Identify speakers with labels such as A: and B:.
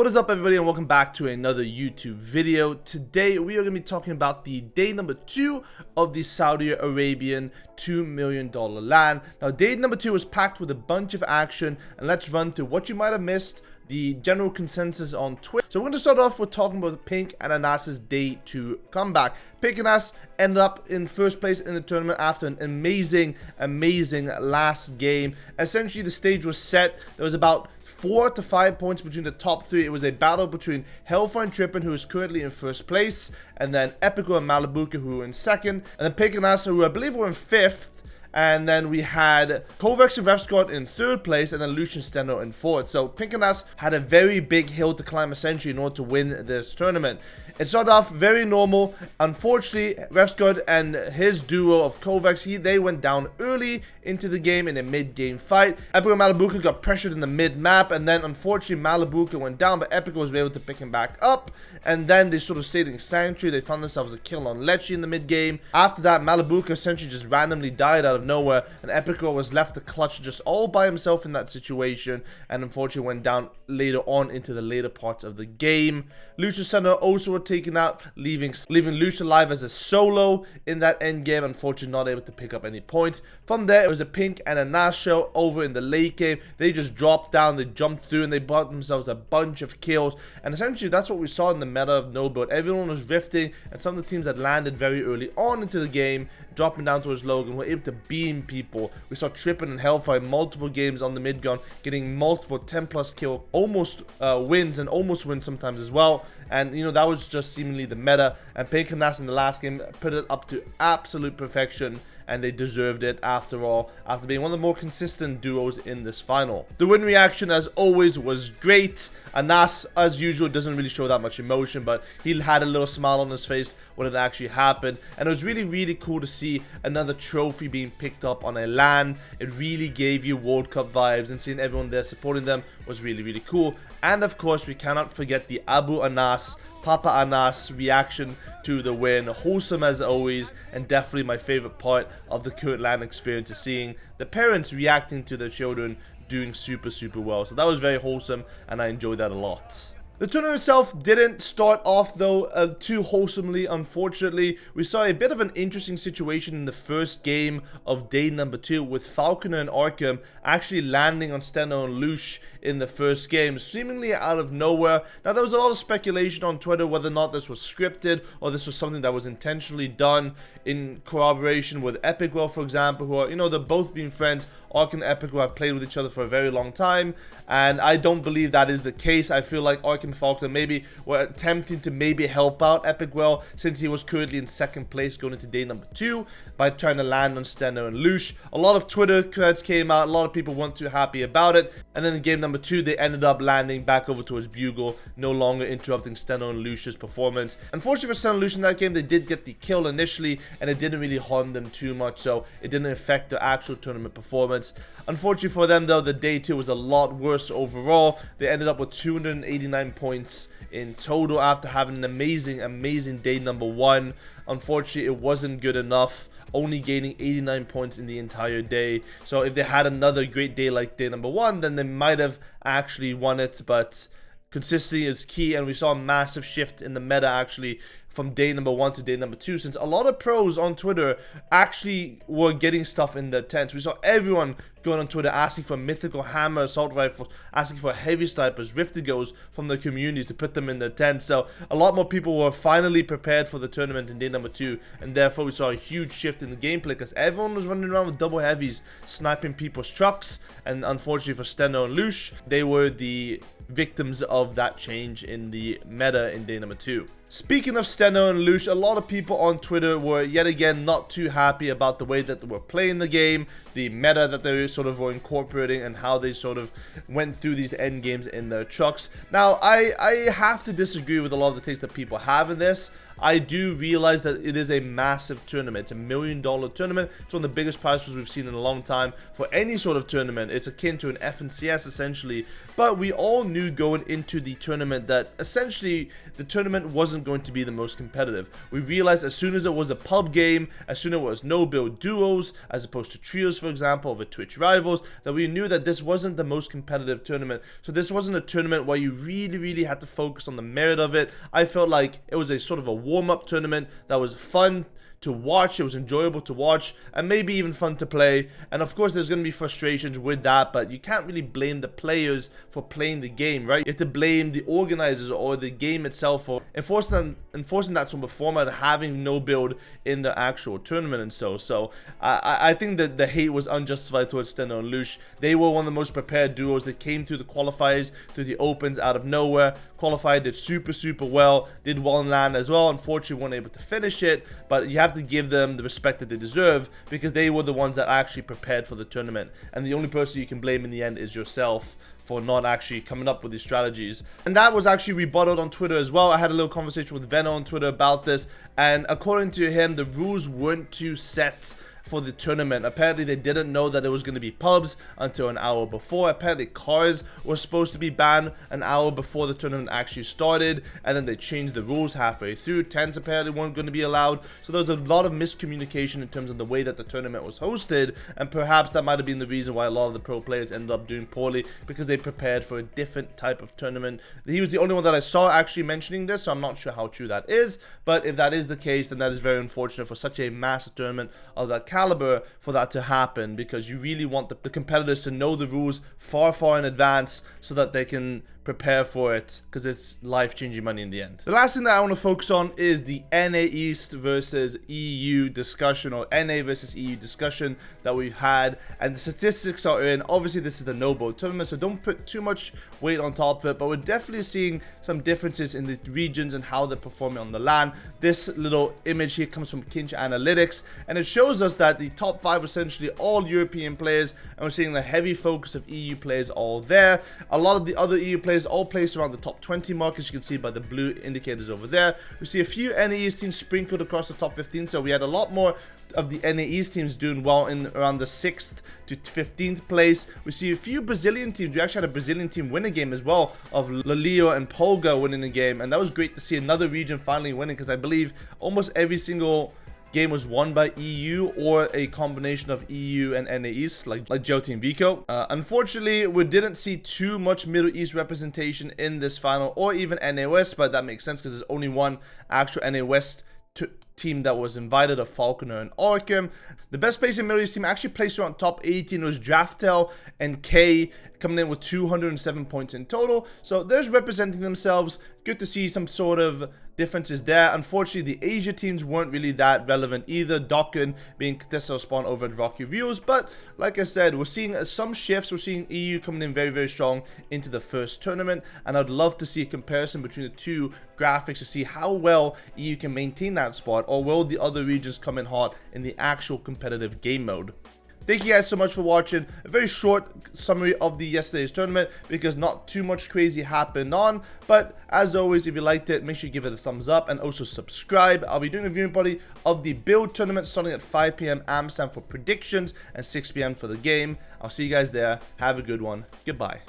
A: What is up, everybody, and welcome back to another YouTube video. Today we are going to be talking about the day number 2 of the Saudi Arabian $2 million LAN. Now, day number 2 was packed with a bunch of action, and let's run through what you might have missed, the general consensus on Twitter. So we're going to start off with talking about Pinq Anas' day 2 comeback. Pinq Anas ended up in first place in the tournament after an amazing last game. Essentially, the stage was set. There was about 4 to 5 points between the top 3. It was a battle between Hellfire and Trippin, who is currently in first place, and then Epico and Malibuka, who were in second, and then Pinq Anas, who I believe were in 5th. And then we had Kovacs and Refscott in 3rd place, and then Lucian Steno in 4th. So Pinq Anas had a very big hill to climb essentially in order to win this tournament. It started off very normal. Unfortunately, Refscott and his duo of Kovacs, they went down early into the game in a mid-game fight. Epico and Malibuka got pressured in the mid-map, and then unfortunately Malibuka went down, but Epico was able to pick him back up. And then they sort of stayed in Sanctuary. They found themselves a kill on Lecce in the mid-game. After that, Malibuka essentially just randomly died out of nowhere, and Epico was left to clutch just all by himself in that situation, and unfortunately went down later on into the later parts of the game. Lucian Center also were taken out, leaving Lucian alive as a solo in that end game. Unfortunately, not able to pick up any points. From there, it was a Pinq Anas show over in the late game. They just dropped down, they jumped through, and they bought themselves a bunch of kills. And essentially, that's what we saw in the meta of no build. Everyone was rifting, and some of the teams that landed very early on into the game, dropping down towards Logan, were able to beam people. We saw Trippin and Hellfire multiple games on the mid-gun, getting multiple 10+ kill, almost wins, and almost wins sometimes as well. And, you know, that was just seemingly the meta. And Pinq Anas in the last game put it up to absolute perfection, and they deserved it after all, after being one of the more consistent duos in this final. The win reaction, as always, was great. Anas, as usual, doesn't really show that much emotion, but he had a little smile on his face when it actually happened. And it was really cool to see another trophy being picked up on a LAN. It really gave you World Cup vibes, and seeing everyone there supporting them was really cool. And of course, we cannot forget the Abu Anas, Papa Anas reaction to the win. Wholesome as always, and definitely my favorite part of the current LAN experience is seeing the parents reacting to their children doing super well. So that was very wholesome, and I enjoyed that a lot. The tournament itself didn't start off, though, too wholesomely, unfortunately. We saw a bit of an interesting situation in the first game of day number 2, with Falconer and Arkham actually landing on Steno and Lush in the first game, seemingly out of nowhere. Now, there was a lot of speculation on Twitter whether or not this was scripted, or this was something that was intentionally done in collaboration with Epicwell, for example, who are, you know, they're both being friends. Ark and Epico have played with each other for a very long time, and I don't believe that is the case. I feel like Ark and Falconer maybe were attempting to maybe help out Epicwell, since he was currently in 2nd place going into day number 2, by trying to land on Steno and Lush. A lot of Twitter threads came out, a lot of people weren't too happy about it, and then in game number 2, they ended up landing back over towards Bugle, no longer interrupting Steno and Lush's performance. Unfortunately for Steno and Lush in that game, they did get the kill initially, and it didn't really harm them too much, so it didn't affect their actual tournament performance. Unfortunately for them, though, the day 2 was a lot worse overall. They ended up with 289 points in total after having an amazing day number 1. Unfortunately, it wasn't good enough, only gaining 89 points in the entire day. So if they had another great day like day number 1, then they might have actually won it, but consistency is key, and we saw a massive shift in the meta actually from day number 1 to day number 2, since a lot of pros on Twitter actually were getting stuff in their tents. We saw everyone going on Twitter asking for mythical hammer, assault rifles, asking for heavy snipers, riftigos from their communities to put them in their tents. So a lot more people were finally prepared for the tournament in day number 2, and therefore we saw a huge shift in the gameplay, because everyone was running around with double heavies, sniping people's trucks. And unfortunately for Steno and Lush, they were the victims of that change in the meta in day number 2. Speaking of Steno and Lush, a lot of people on Twitter were yet again not too happy about the way that they were playing the game, the meta that they sort of were incorporating, and how they sort of went through these end games in their trucks. Now, I have to disagree with a lot of the takes that people have in this. I do realize that it is a massive tournament. It's a $1 million tournament. It's one of the biggest prize pools we've seen in a long time for any sort of tournament. It's akin to an FNCS essentially, but we all knew going into the tournament that essentially the tournament wasn't going to be the most competitive. We realized as soon as it was a pub game, as soon as it was no build duos as opposed to trios, for example, over Twitch rivals, that we knew that this wasn't the most competitive tournament. So this wasn't a tournament where you really had to focus on the merit of it. I felt like it was a sort of a warm-up tournament that was fun to watch, it was enjoyable to watch, and maybe even fun to play. And of course there's going to be frustrations with that, but you can't really blame the players for playing the game, right? You have to blame the organizers or the game itself for enforcing that sort of format, having no build in the actual tournament. And so I think that the hate was unjustified towards Steno and Lush. They were one of the most prepared duos. They came through the qualifiers, through the opens out of nowhere, qualified, did super well, did well in LAN as well. Unfortunately weren't able to finish it, but you have to give them the respect that they deserve because they were the ones that actually prepared for the tournament, and the only person you can blame in the end is yourself for not actually coming up with these strategies. And that was actually rebutted on Twitter as well. I had a little conversation with Veno on Twitter about this, and according to him, the rules weren't too set for the tournament. Apparently they didn't know that it was going to be pubs until an hour before. Apparently cars were supposed to be banned an hour before the tournament actually started, and then they changed the rules halfway through. Tents apparently weren't going to be allowed. So there was a lot of miscommunication in terms of the way that the tournament was hosted, and perhaps that might have been the reason why a lot of the pro players ended up doing poorly, because they prepared for a different type of tournament. He was the only one that I saw actually mentioning this, so I'm not sure how true that is, but if that is the case, then that is very unfortunate for such a massive tournament of that caliber for that to happen, because you really want the competitors to know the rules far in advance so that they can prepare for it, because it's life-changing money in the end. The last thing that I want to focus on is the NA East versus EU discussion, or NA versus EU discussion that we've had, and the statistics are in. Obviously this is the no-build tournament, so don't put too much weight on top of it, but we're definitely seeing some differences in the regions and how they're performing on the LAN. This little image here comes from Pinq Analytics, and it shows us that the top 5 are essentially all European players, and we're seeing a heavy focus of EU players all there. A lot of the other EU players all placed around the top 20 mark, as you can see by the blue indicators over there. We see a few NA East teams sprinkled across the top 15, so we had a lot more of the NA East teams doing well in around the 6th to 15th place. We see a few Brazilian teams. We actually had a Brazilian team win a game as well, of Lelio and Polga winning a game, and that was great to see another region finally winning, because I believe almost every single game was won by EU or a combination of EU and NA East, like Jyoti and Vico. Unfortunately, we didn't see too much Middle East representation in this final, or even NA West, but that makes sense because there's only one actual NA West team that was invited, of Falconer and Orcam. The best place in Middle East team actually placed around top 18 was Draftel and K, coming in with 207 points in total. So there's representing themselves. Good to see some sort of differences there. Unfortunately, the Asia teams weren't really that relevant either. Dokken being contested spawn over at Rocky Views, but like I said, we're seeing some shifts. We're seeing EU coming in very strong into the first tournament, and I'd love to see a comparison between the two graphics to see how well EU can maintain that spot, or will the other regions come in hot in the actual competitive game mode. Thank you guys so much for watching. A very short summary of the yesterday's tournament, because not too much crazy happened on. But as always, if you liked it, make sure you give it a thumbs up and also subscribe. I'll be doing a viewing party of the build tournament starting at 5 PM Amsterdam for predictions and 6 PM for the game. I'll see you guys there. Have a good one. Goodbye.